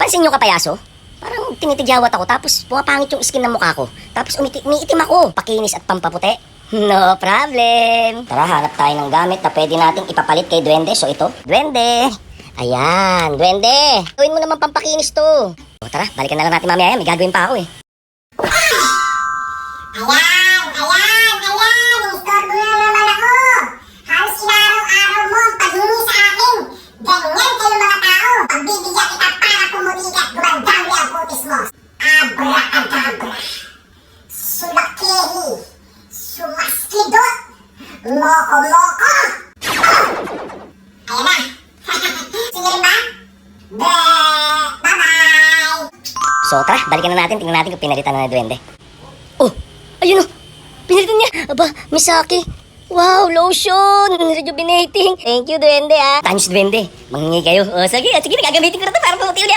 Pansin nyo kapayaso? Parang tinitigyawat ako tapos pumapangit yung skin ng mukha ko. Tapos umiitim ako. Pakinis at pampaputi. No problem. Tara, hanap tayo ng gamit na pwede nating ipapalit kay Duwende. So ito, Duwende. Ayan, Duwende. Gawin mo naman pampakinis to. O tara, balikan na lang natin mamaya yan. May gagawin pa ako eh. Istorbo na naman ako. Halos inaraw-araw mo ang paghuli sa akin. Ganyan kayo mga tao. Pagbibigyan kita para pumulikat, gumandami ang kutis mo. Abracadabra. Sulakehi. Sumaskidot. Loko-loko. Ayan na. Sige rin ba? Bye-bye. So tara, balikan na natin. Tingnan natin kung pinalitan na ni Duwende. Oh, ayun o. Pinalitan niya. Aba, Misaki. Wow, lotion. Rejuvenating. Thank you, Duwende ah. Thanks, Duwende. Mangingi kayo. O, sige, gagamitin ko na ito para pumuti ulit.